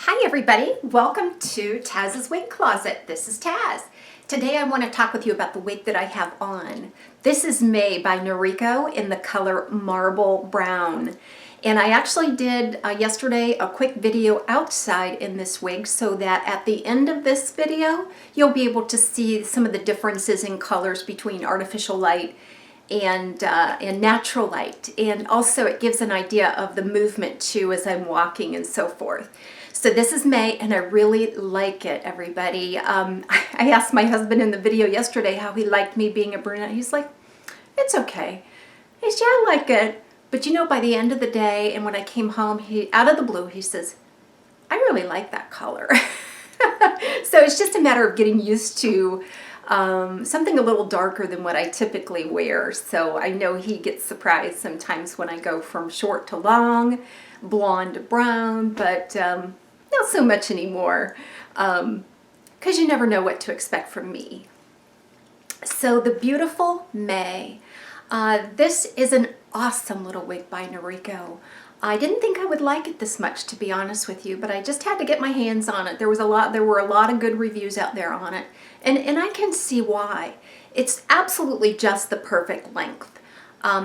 Hi everybody, welcome to Taz's Wig Closet. This is Taz. Today I want to talk with you about the wig that I have on. This is May by Noriko in the color Marble Brown. And I actually did yesterday a quick video outside in this wig so that at the end of this video you'll be able to see some of the differences in colors between artificial light and natural light. And also it gives an idea of the movement too as I'm walking and so forth. So this is May and I really like it, everybody. I asked my husband in the video yesterday how he liked me being a brunette. He's like, it's okay. He said, yeah, I like it. But you know, by the end of the day and when I came home, out of the blue, he says, I really like that color. So it's just a matter of getting used to something a little darker than what I typically wear. So I know he gets surprised sometimes when I go from short to long, blonde to brown, but not so much anymore because you never know what to expect from me. So the beautiful May. This is an awesome little wig by Noriko. I didn't think I would like it this much, to be honest with you, but I just had to get my hands on it. There were a lot of good reviews out there on it, and I can see why. It's absolutely just the perfect length.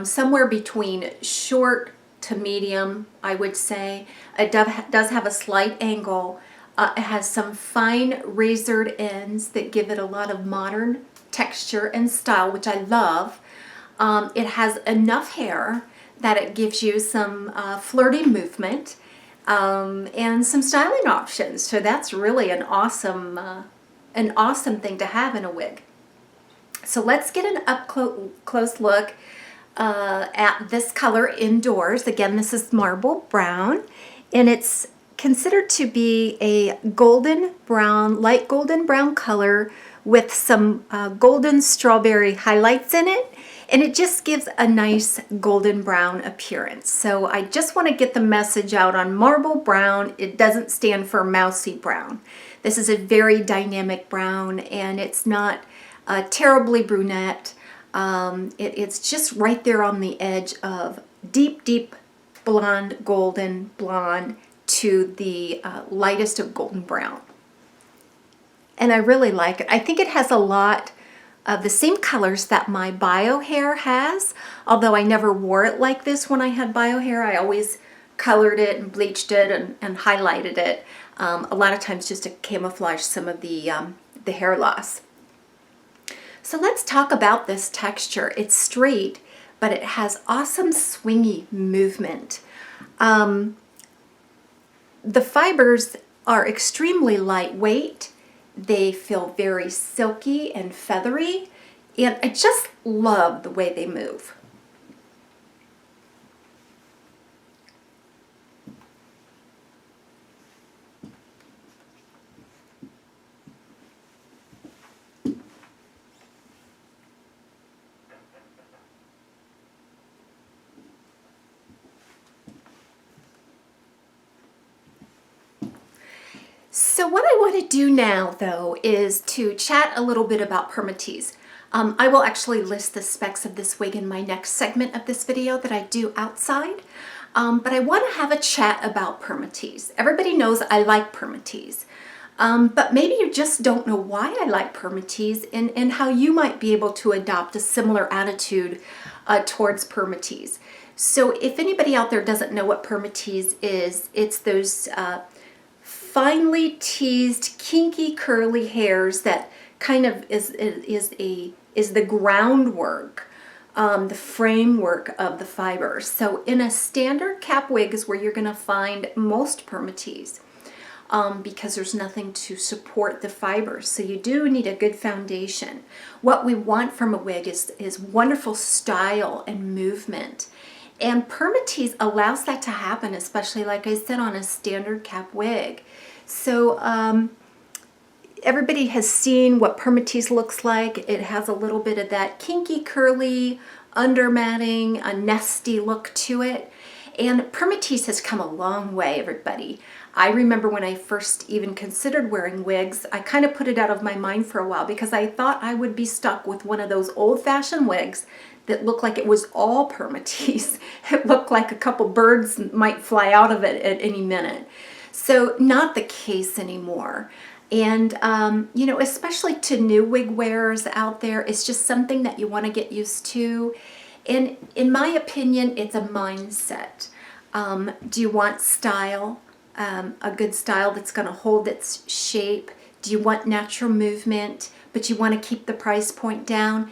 Somewhere between short to medium, I would say. It does have a slight angle. It has some fine razored ends that give it a lot of modern texture and style, which I love. It has enough hair that it gives you some flirty movement and some styling options. So that's really an awesome thing to have in a wig. So let's get an up-close look at this color indoors. Again, this is Marble Brown, and it's considered to be a golden brown, light golden brown color with some golden strawberry highlights in it. And it just gives a nice golden brown appearance. So I just want to get the message out on Marble Brown. It doesn't stand for mousy brown. This is a very dynamic brown, and it's not terribly brunette. It's just right there on the edge of deep blonde, golden blonde to the lightest of golden brown. And I really like it. I think it has a lot of the same colors that my bio hair has, although I never wore it like this when I had bio hair. I always colored it and bleached it and highlighted it, a lot of times just to camouflage some of the hair loss. So let's talk about this texture. It's straight, but it has awesome swingy movement. The fibers are extremely lightweight. They feel very silky and feathery, and I just love the way they move. So what I want to do now, though, is to chat a little bit about PERMATEASE. I will actually list the specs of this wig in my next segment of this video that I do outside. But I want to have a chat about PERMATEASE. Everybody knows I like PERMATEASE. But maybe you just don't know why I like PERMATEASE and how you might be able to adopt a similar attitude towards PERMATEASE. So if anybody out there doesn't know what PERMATEASE is, it's those finely teased, kinky, curly hairs that kind of is the groundwork, the framework of the fibers. So in a standard cap wig is where you're going to find most PERMATEASE because there's nothing to support the fibers. So you do need a good foundation. What we want from a wig is wonderful style and movement. And PERMATEASE allows that to happen, especially, like I said, on a standard cap wig. So everybody has seen what PERMATEASE looks like. It has a little bit of that kinky, curly, undermatting, a nesty look to it. And PERMATEASE has come a long way, everybody. I remember when I first even considered wearing wigs, I kind of put it out of my mind for a while because I thought I would be stuck with one of those old-fashioned wigs that looked like it was all PERMATEASE. It looked like a couple birds might fly out of it at any minute. So not the case anymore. And, you know, especially to new wig wearers out there, it's just something that you want to get used to. And in my opinion, it's a mindset. Do you want style, a good style that's going to hold its shape? Do you want natural movement, but you want to keep the price point down?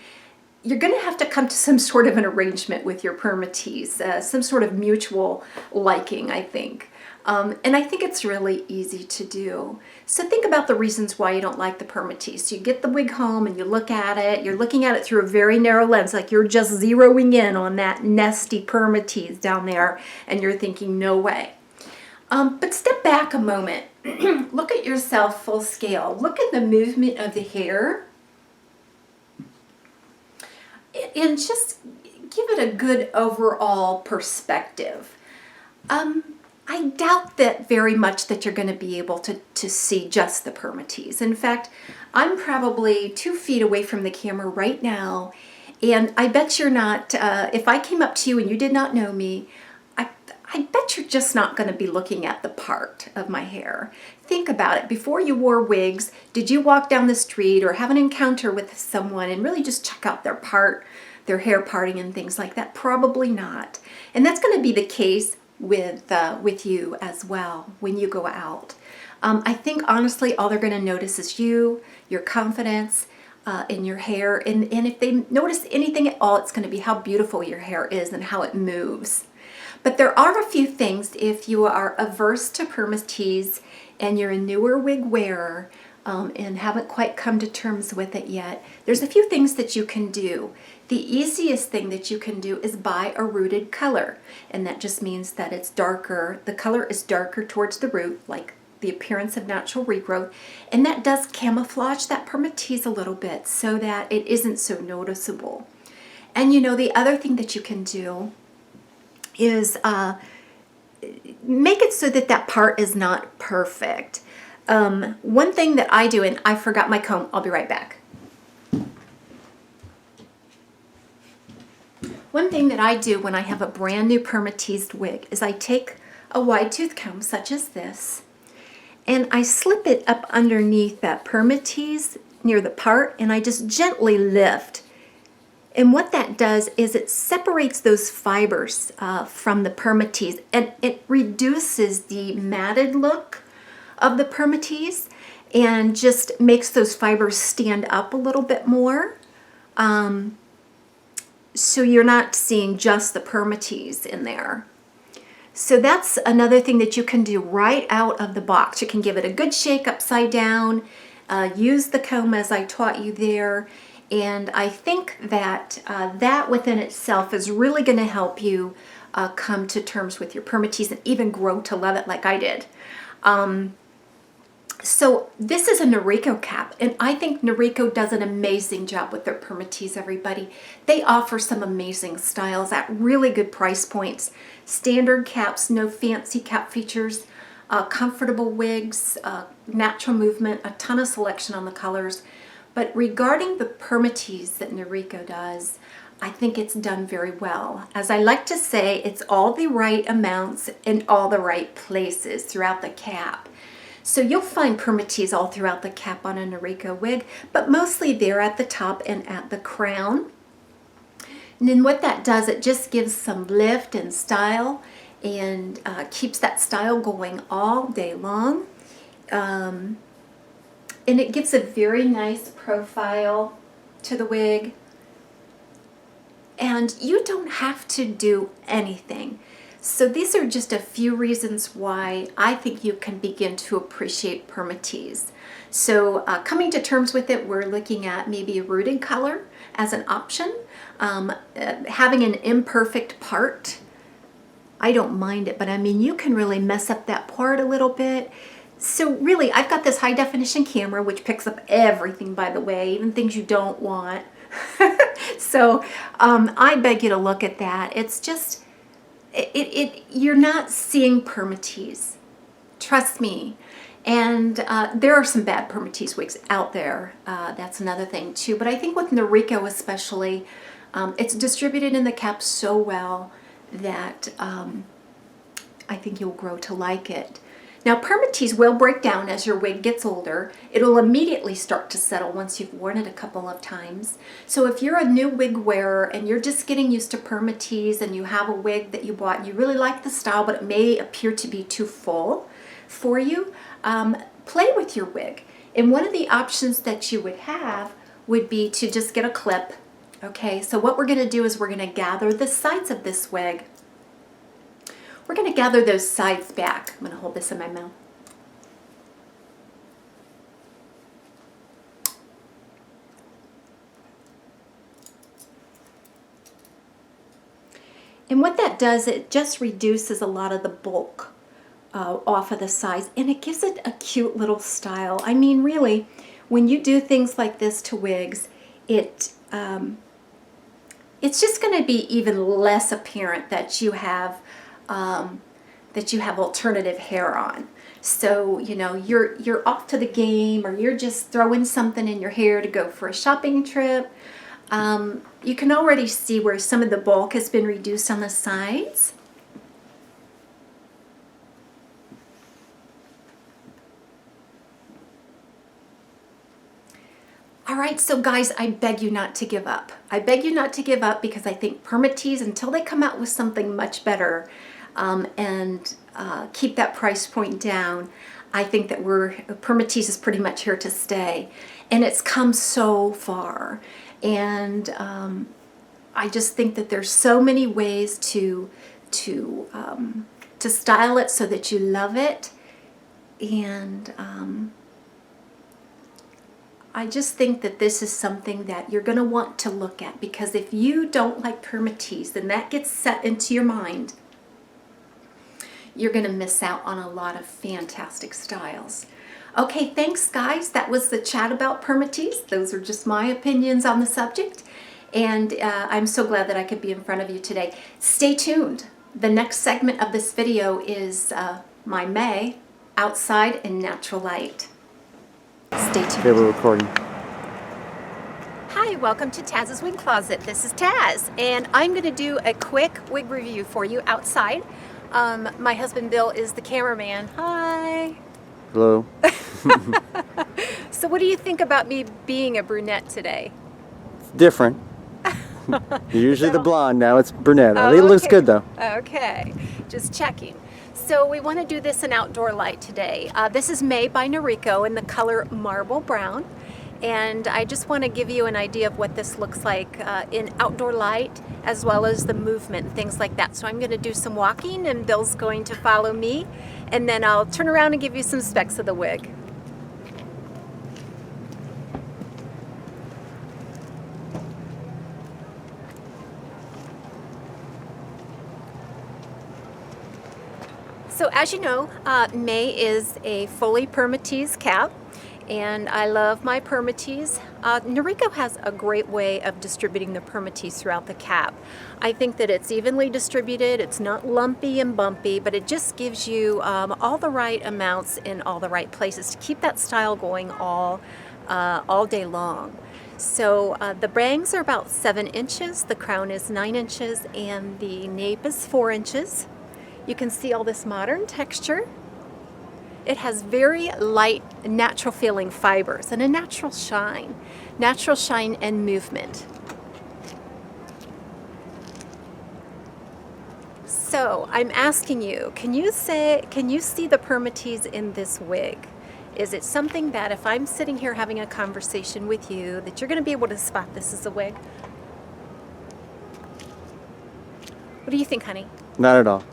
You're going to have to come to some sort of an arrangement with your PERMATEASE, some sort of mutual liking, I think. And I think it's really easy to do. So think about the reasons why you don't like the PERMATEASE. You get the wig home and you look at it. You're looking at it through a very narrow lens, like you're just zeroing in on that nesty PERMATEASE down there, and you're thinking, no way. But step back a moment. Look at yourself full scale. Look at the movement of the hair. And just give it a good overall perspective. I doubt that very much that you're going to be able to see just the PERMATEASE. In fact, I'm probably 2 feet away from the camera right now, and I bet you're not, if I came up to you and you did not know me, I bet you're just not going to be looking at the part of my hair. Think about it. Before you wore wigs, did you walk down the street or have an encounter with someone and really just check out their part, their hair parting and things like that? Probably not. And that's going to be the case with you as well when you go out. I think honestly all they're going to notice is you, your confidence in your hair, and if they notice anything at all, it's going to be how beautiful your hair is and how it moves. But there are a few things if you are averse to PERMATEASE and you're a newer wig wearer and haven't quite come to terms with it yet. There's a few things that you can do. The easiest thing that you can do is buy a rooted color, and that just means that it's darker. The color is darker towards the root, like the appearance of natural regrowth, and that does camouflage that PERMATEASE a little bit so that it isn't so noticeable. And you know, the other thing that you can do is make it so that that part is not perfect. One thing that I do, and I forgot my comb, I'll be right back. One thing that I do when I have a brand new PERMATEASE wig is I take a wide tooth comb such as this and I slip it up underneath that PERMATEASE near the part, and I just gently lift. And what that does is it separates those fibers from the PERMATEASE, and it reduces the matted look of the PERMATEASE and just makes those fibers stand up a little bit more. So you're not seeing just the PERMATEASE in there. So that's another thing that you can do right out of the box. You can give it a good shake upside down, use the comb as I taught you there, and I think that that within itself is really going to help you come to terms with your PERMATEASE and even grow to love it like I did. So this is a Noriko cap, and I think Noriko does an amazing job with their PERMATEASE, everybody. They offer some amazing styles at really good price points. Standard caps, no fancy cap features, comfortable wigs, natural movement, a ton of selection on the colors. But regarding the PERMATEASE that Noriko does, I think it's done very well. As I like to say, it's all the right amounts in all the right places throughout the cap. So you'll find PERMATEASE all throughout the cap on a Noriko wig, but mostly there at the top and at the crown. And then what that does, it just gives some lift and style and keeps that style going all day long. And it gives a very nice profile to the wig. And you don't have to do anything. So these are just a few reasons why I think you can begin to appreciate PERMATEASE. So coming to terms with it, we're looking at maybe a rooted color as an option. Having an imperfect part, I don't mind it, but I mean, you can really mess up that part a little bit. So really, I've got this high definition camera, which picks up everything, by the way, even things you don't want. So I beg you to look at that. It's just, you're not seeing PERMATEASE. Trust me. And there are some bad PERMATEASE wigs out there. That's another thing too. But I think with Noriko especially, it's distributed in the cap so well that I think you'll grow to like it. Now permatease will break down as your wig gets older. It'll immediately start to settle once you've worn it a couple of times. So if you're a new wig wearer and you're just getting used to permatease and you have a wig that you bought and you really like the style but it may appear to be too full for you, play with your wig. And one of the options that you would have would be to just get a clip. Okay, so what we're going to do is we're going to gather the sides of this wig. We're going to gather those sides back. I'm going to hold this in my mouth. And what that does, it just reduces a lot of the bulk off of the sides, and it gives it a cute little style. I mean, really, when you do things like this to wigs, it's just going to be even less apparent that you have alternative hair on. So, you know, you're off to the game, or you're just throwing something in your hair to go for a shopping trip. You can already see where some of the bulk has been reduced on the sides. All right, so guys, I beg you not to give up. I beg you not to give up, because I think permatease, until they come out with something much better and keep that price point down, I think that permatease is pretty much here to stay. And it's come so far. And I just think that there's so many ways to style it so that you love it. And I just think that this is something that you're going to want to look at, because if you don't like permatease, then that gets set into your mind. You're going to miss out on a lot of fantastic styles. Okay, thanks guys. That was the chat about permatease. Those are just my opinions on the subject. And I'm so glad that I could be in front of you today. Stay tuned. The next segment of this video is my May outside in natural light. Stay tuned. Okay, we're recording. Hi, welcome to Taz's Wig Closet. This is Taz, and I'm going to do a quick wig review for you outside. My husband Bill is the cameraman. Hi. Hello. So what do you think about me being a brunette today? It's different. Usually the blonde, now it's brunette. Oh, It looks good though. Okay, just checking. So we want to do this in outdoor light today. This is made by Noriko in the color Marble Brown. And I just want to give you an idea of what this looks like in outdoor light, as well as the movement, things like that. So I'm going to do some walking, and Bill's going to follow me. And then I'll turn around and give you some specs of the wig. So as you know, May is a fully permateased cap, and I love my permatease. Noriko has a great way of distributing the permatease throughout the cap. I think that it's evenly distributed, it's not lumpy and bumpy, but it just gives you all the right amounts in all the right places to keep that style going all day long. So the bangs are about 7 inches, the crown is 9 inches, and the nape is 4 inches. You can see all this modern texture. It has very light, natural feeling fibers and a natural shine and movement. So I'm asking you, can you see the permatease in this wig? Is it something that if I'm sitting here having a conversation with you, that you're going to be able to spot this as a wig? What do you think, honey? Not at all.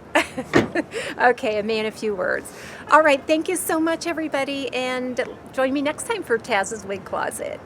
Okay, a man, a few words. All right, thank you so much, everybody, and join me next time for Taz's Wig Closet.